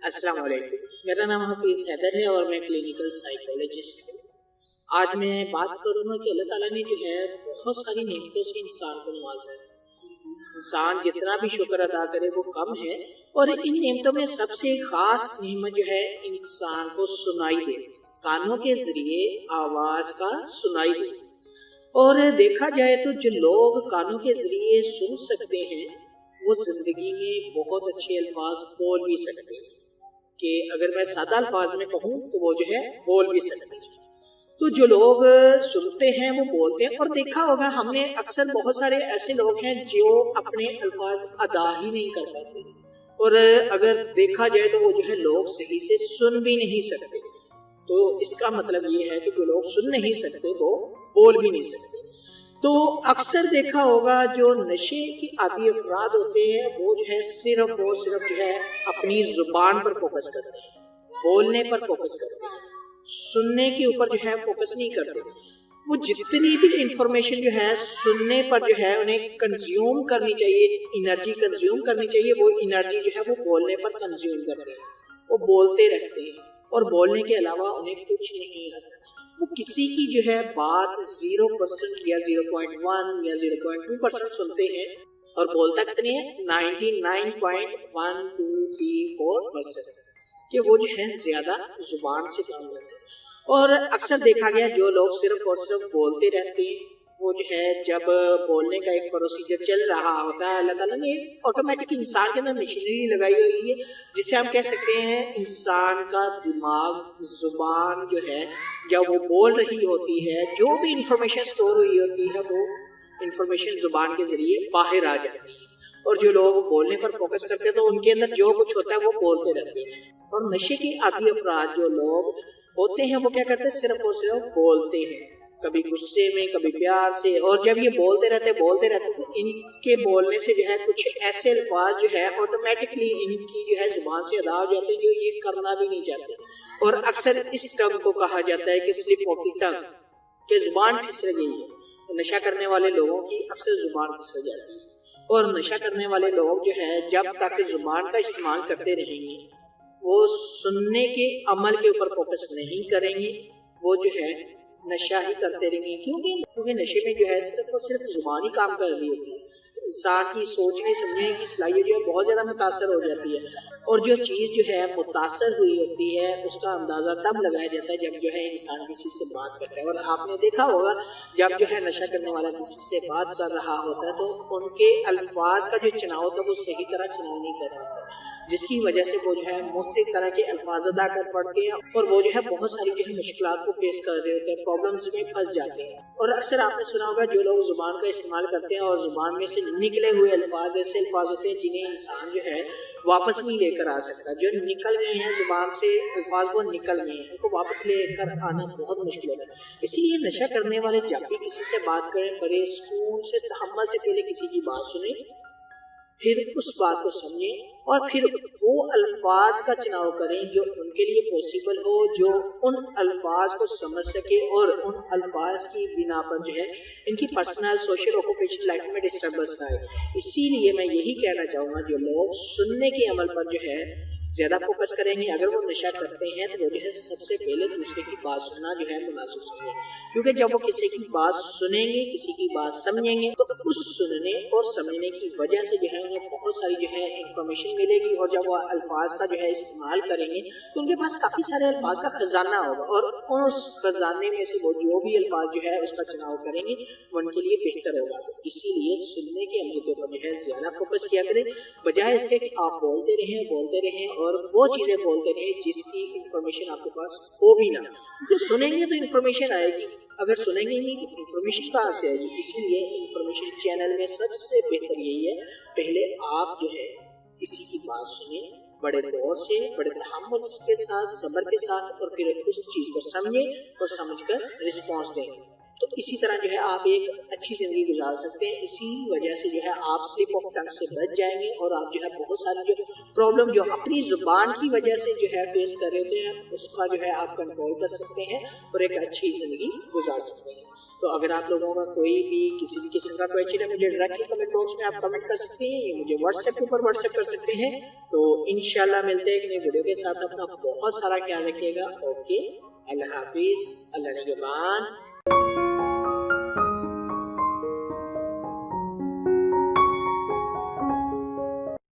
السلام علیکم، میرا نام حفیظ حیدر ہے اور میں کلینکل سائیکولوجسٹ ہوں۔ آج میں بات کروں گا کہ اللہ تعالیٰ نے جو ہے بہت ساری نعمتوں سے انسان کو نوازا ہے۔ انسان جتنا بھی شکر ادا کرے وہ کم ہے، اور ان نعمتوں میں سب سے خاص نعمت جو ہے انسان کو سنائی دے، کانوں کے ذریعے آواز کا سنائی دے۔ اور دیکھا جائے تو جو لوگ کانوں کے ذریعے سن سکتے ہیں وہ زندگی میں بہت اچھے الفاظ بول بھی سکتے ہیں، کہ اگر میں سادہ الفاظ میں کہوں تو وہ جو ہے بول بھی سکتے ہیں۔ تو جو لوگ سنتے ہیں وہ بولتے ہیں، اور دیکھا ہوگا ہم نے اکثر بہت سارے ایسے لوگ ہیں جو اپنے الفاظ ادا ہی نہیں کر پاتے، اور اگر دیکھا جائے تو وہ جو ہے لوگ صحیح سے سن بھی نہیں سکتے۔ تو اس کا مطلب یہ ہے کہ جو لوگ سن نہیں سکتے وہ بول بھی نہیں سکتے۔ تو اکثر دیکھا ہوگا جو نشے کی عادی افراد ہوتے ہیں وہ جو ہے صرف اور صرف جو ہے اپنی زبان پر فوکس کرتے ہیں، بولنے پر فوکس کرتے ہیں، سننے کے اوپر جو ہے فوکس نہیں کرتے۔ وہ جتنی بھی انفارمیشن جو ہے سننے پر جو ہے انہیں کنزیوم کرنی چاہیے، انرجی کنزیوم کرنی چاہیے، وہ انرجی جو ہے وہ بولنے پر کنزیوم کرتے ہیں، وہ بولتے رہتے ہیں، اور بولنے کے علاوہ انہیں کچھ نہیں آتا۔ وہ کسی کی جو ہے بات 0% یا 0.1 یا 0.2% سنتے ہیں، اور بولتا کتنے ہیں 99.1234%، کہ وہ جو ہے زیادہ زبان سے کام کرتے ہیں۔ اور اکثر دیکھا گیا جو لوگ صرف اور صرف بولتے رہتے ہیں وہ جو ہے جب بولنے کا ایک پروسیجر چل رہا ہوتا ہے، اللہ تعالیٰ نے آٹومیٹک انسان کے اندر مشینری لگائی ہوئی ہے جسے ہم کہہ سکتے ہیں انسان کا دماغ، زبان جو ہے جب وہ بول رہی ہوتی ہے، جو بھی انفارمیشن سٹور ہوئی ہوتی ہے وہ انفارمیشن زبان کے ذریعے باہر آ جاتی ہے، اور جو لوگ بولنے پر فوکس کرتے ہیں تو ان کے اندر جو کچھ ہوتا ہے وہ بولتے رہتے ہیں۔ اور نشے کی عادی افراد جو لوگ ہوتے ہیں وہ کیا کرتے ہیں، صرف اور صرف بولتے ہیں، کبھی غصے میں کبھی پیار سے، اور جب یہ بولتے رہتے تو ان کے بولنے سے جو ہے کچھ ایسے الفاظ جو ہے آٹومیٹکلی ان کی جو ہے زبان سے ادا ہو جاتے ہیں جو یہ کرنا بھی نہیں چاہتے۔ اور اکثر اس ٹنگ کو کہا جاتا ہے کہ سلپ آف دی ٹنگ، کہ زبان پھسل گئی ہے۔ نشہ کرنے والے لوگوں کی اکثر زبان پھسل جاتی ہے، اور نشہ کرنے والے لوگ جو ہے جب تک زبان کا استعمال کرتے رہیں گے وہ سننے کے عمل کے اوپر فوکس نہیں کریں گے، وہ جو ہے نشہ ہی کرتے رہیں گے، کیونکہ نشے میں جو ہے صرف اور صرف زبان ہی کام کر رہی ہوتی ہے۔ انسان کی سوچنے سمجھنے کی صلاحیت جو ہے بہت زیادہ متاثر ہو جاتی ہے، اور جو چیز جو ہے متاثر ہوئی ہوتی ہے اس کا اندازہ تب لگایا جاتا ہے جب جو ہے انسان کسی سے بات کرتا ہے۔ اور آپ نے دیکھا ہوگا جب جو ہے نشہ کرنے والا کسی سے بات کر رہا ہوتا ہے تو ان کے الفاظ کا جو چناؤ ہوتا ہے وہ صحیح طرح چناؤ نہیں کر رہا ہوتا، جس کی وجہ سے وہ جو ہے مختلف طرح کے الفاظ ادا کر پڑتے ہیں، اور وہ جو ہے بہت ساری جو ہے مشکلات کو فیس کر رہے ہوتے ہیں، پرابلمز میں پھنس جاتے ہیں۔ اور اکثر آپ نے سنا ہوگا جو لوگ زبان کا استعمال کرتے ہیں اور زبان میں سے نکلے ہوئے الفاظ ایسے الفاظ ہوتے ہیں جنہیں انسان جو ہے واپس نہیں لے کر آ سکتا، جو نکل گئے ہیں زبان سے الفاظ وہ نکل گئے ہیں، ان کو واپس لے کر آنا بہت مشکل ہوتا ہے۔ اسی لیے نشہ کرنے والے جب بھی کسی سے بات کریں بڑے سکون سے، تحمل سے پہلے کسی کی بات سنیں، پھر اس بات کو سمجھیں، اور پھر وہ الفاظ کا چناؤ کریں جو ان کے لیے پاسبل ہو، جو ان الفاظ کو سمجھ سکے، اور ان الفاظ کی بنا پر جو ہے ان کی پرسنل سوشل آکوپیشن لائف میں ڈسٹربنس نہ آئے۔ اسی لیے میں یہی کہنا چاہوں گا جو لوگ سننے کے عمل پر جو ہے زیادہ فوکس کریں گے، اگر وہ نشہ کرتے ہیں تو وہ جو ہے سب سے پہلے دوسرے کی بات سننا جو ہے مناسب سمجھیں، کیونکہ جب وہ کسی کی بات سنیں گے، کسی کی بات سمجھیں گے تو اس سننے اور سمجھنے کی وجہ سے جو ہے انہیں بہت ساری جو ہے انفارمیشن ملے گی، اور جب وہ الفاظ کا جو ہے استعمال کریں گے تو ان کے پاس کافی سارے الفاظ کا خزانہ ہوگا، اور اس خزانے میں سے وہ جو بھی الفاظ جو ہے اس کا چناؤ کریں گے وہ ان کے لیے بہتر ہوگا۔ تو اسی لیے سننے کے عمل کے اوپر جو ہے زیادہ فوکس کیا کریں، بجائے اس کے کہ آپ بولتے رہیں اور وہ چیزیں بولتے رہیں جس کی انفارمیشن آپ کے پاس ہو بھی نہ، کیونکہ سنیں گے تو انفارمیشن آئے گی، اگر سنیں گے نہیں تو انفارمیشن کہاں سے آئے گی۔ اسی لیے انفارمیشن چینل میں سب سے بہتر یہی ہے پہلے آپ جو ہے کسی کی بات سنیں بڑے غور سے، بڑے تحمل کے ساتھ، صبر کے ساتھ، اور پھر اس چیز کو سمجھیں اور سمجھ کر رسپانس دیں۔ تو اسی طرح جو ہے آپ ایک اچھی زندگی گزار سکتے ہیں. اسی وجہ سے جو ہے آپ سلپ آف ٹنگ سے بچ جائیں گے اور آپ جو ہے بہت ساری جو پرابلم جو اپنی زبان کی وجہ سے جو ہے فیس کر رہے ہوتے ہیں اس کا جو ہے آپ کنٹرول کر سکتے ہیں اور ایک اچھی زندگی گزار سکتے ہیں. تو اگر آپ لوگوں کا کوئی بھی کسی بھی قسم کا کوئی ہے مجھے ڈائریکٹلی کمنٹ باکس میں آپ کمنٹ کر سکتے ہیں, یہ مجھے واٹس ایپ کے اوپر واٹس ایپ کر سکتے ہیں. تو انشاءاللہ ملتے ہیں ایک نئی ویڈیو کے ساتھ. اپنا بہت سارا خیال رکھیے گا. اوکے, اللہ حافظ, اللہ نگہبان.